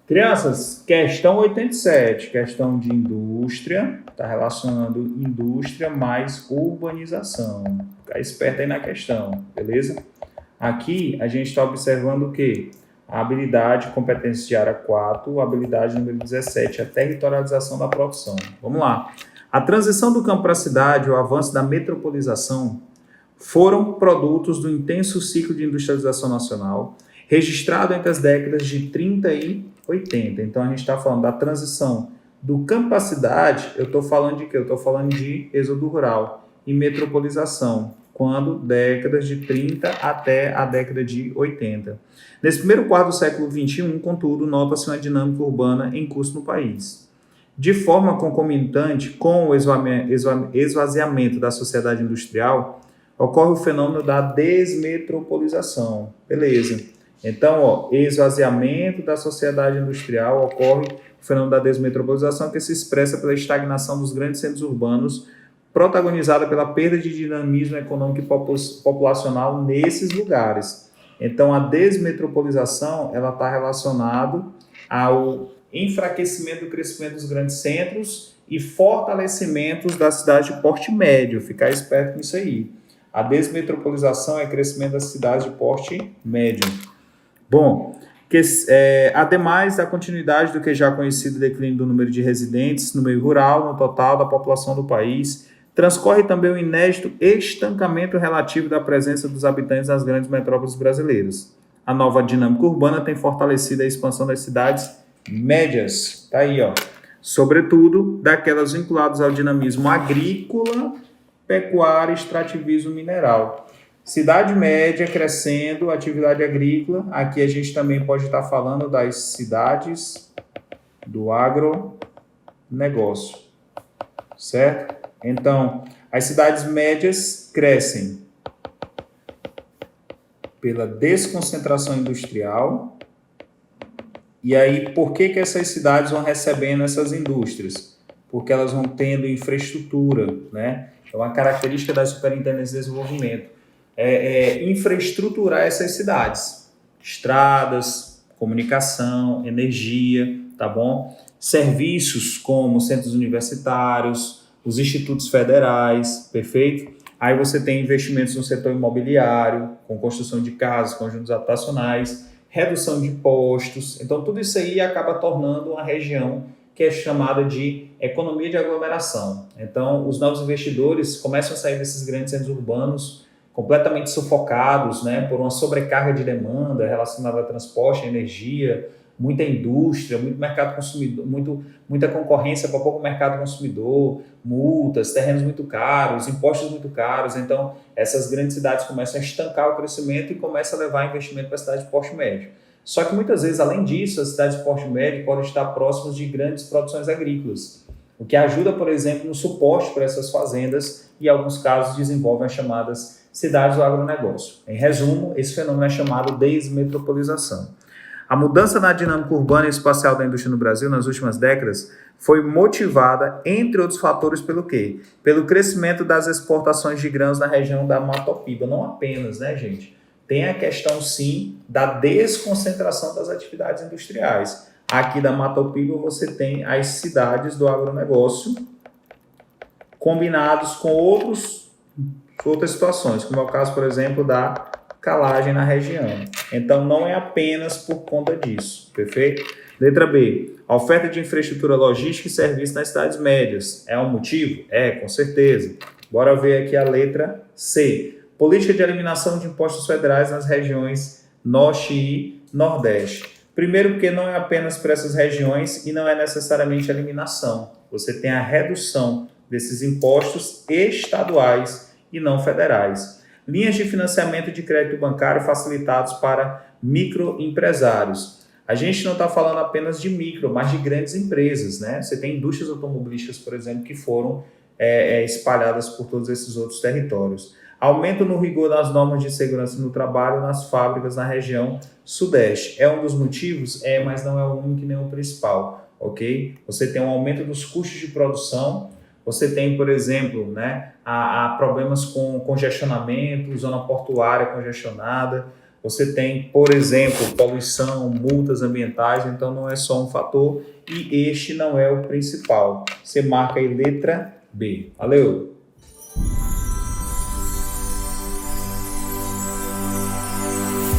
Crianças, questão 87, questão de indústria, está relacionando indústria mais urbanização. Fica esperto aí na questão, beleza? Aqui a gente está observando o quê? A habilidade, competência de área 4, habilidade número 17, a territorialização da produção. Vamos lá. A transição do campo para a cidade, o avanço da metropolização, foram produtos do intenso ciclo de industrialização nacional, registrado entre as décadas de 30 e 80. Então, a gente está falando da transição do campo para a cidade, eu estou falando de quê? Eu estou falando de êxodo rural e metropolização, quando décadas de 30 até a década de 80. Nesse primeiro quarto do século XXI, contudo, nota-se uma dinâmica urbana em curso no país. De forma concomitante com o esvaziamento da sociedade industrial, ocorre o fenômeno da desmetropolização. Beleza. Então, esvaziamento da sociedade industrial, ocorre o fenômeno da desmetropolização, que se expressa pela estagnação dos grandes centros urbanos, protagonizada pela perda de dinamismo econômico e populacional nesses lugares. Então, a desmetropolização ela está relacionada ao enfraquecimento do crescimento dos grandes centros e fortalecimento das cidades de porte médio. Ficar esperto nisso aí. A desmetropolização é crescimento das cidades de porte médio. Bom, ademais da continuidade do que já conhecido declínio do número de residentes no meio rural, no total da população do país, transcorre também o inédito estancamento relativo da presença dos habitantes nas grandes metrópoles brasileiras. A nova dinâmica urbana tem fortalecido a expansão das cidades médias, tá aí, ó, sobretudo daquelas vinculadas ao dinamismo agrícola, pecuária, extrativismo mineral. Cidade média crescendo, atividade agrícola. Aqui a gente também pode estar falando das cidades do agronegócio, certo? Então, as cidades médias crescem pela desconcentração industrial. E aí, por que essas cidades vão recebendo essas indústrias? Porque elas vão tendo infraestrutura, né? É uma característica da Superintendência de Desenvolvimento. Infraestruturar essas cidades. Estradas, comunicação, energia, tá bom? Serviços como centros universitários, os institutos federais, perfeito? Aí você tem investimentos no setor imobiliário, com construção de casas, conjuntos habitacionais, redução de impostos. Então, tudo isso aí acaba tornando uma região que é chamada de economia de aglomeração. Então, os novos investidores começam a sair desses grandes centros urbanos completamente sufocados, né, por uma sobrecarga de demanda relacionada a transporte, energia, muita indústria, muito mercado consumidor, muita concorrência para pouco mercado consumidor, multas, terrenos muito caros, impostos muito caros. Então, essas grandes cidades começam a estancar o crescimento e começam a levar investimento para a cidade de porte médio. Só que muitas vezes, além disso, as cidades de porte médio podem estar próximas de grandes produções agrícolas, o que ajuda, por exemplo, no suporte para essas fazendas e, em alguns casos, desenvolvem as chamadas cidades do agronegócio. Em resumo, esse fenômeno é chamado desmetropolização. A mudança na dinâmica urbana e espacial da indústria no Brasil nas últimas décadas foi motivada, entre outros fatores, pelo quê? Pelo crescimento das exportações de grãos na região da Matopiba. Não apenas, né, gente? Tem a questão, sim, da desconcentração das atividades industriais. Aqui da Matopiba você tem as cidades do agronegócio combinados com outras situações, como é o caso, por exemplo, da calagem na região. Então, não é apenas por conta disso, perfeito? Letra B. A oferta de infraestrutura logística e serviços nas cidades médias. É um motivo? É, com certeza. Bora ver aqui a letra C. Política de eliminação de impostos federais nas regiões Norte e Nordeste. Primeiro, porque não é apenas para essas regiões e não é necessariamente a eliminação. Você tem a redução desses impostos estaduais e não federais. Linhas de financiamento de crédito bancário facilitados para microempresários. A gente não está falando apenas de micro, mas de grandes empresas, né? Você tem indústrias automobilísticas, por exemplo, que foram espalhadas por todos esses outros territórios. Aumento no rigor das normas de segurança no trabalho nas fábricas na região sudeste. É um dos motivos? É, mas não é o único nem o principal, ok? Você tem um aumento dos custos de produção, você tem, por exemplo, né, problemas com congestionamento, zona portuária congestionada, Você tem, por exemplo, poluição, multas ambientais, então não é só um fator e este não é o principal. Você marca aí letra B. Valeu!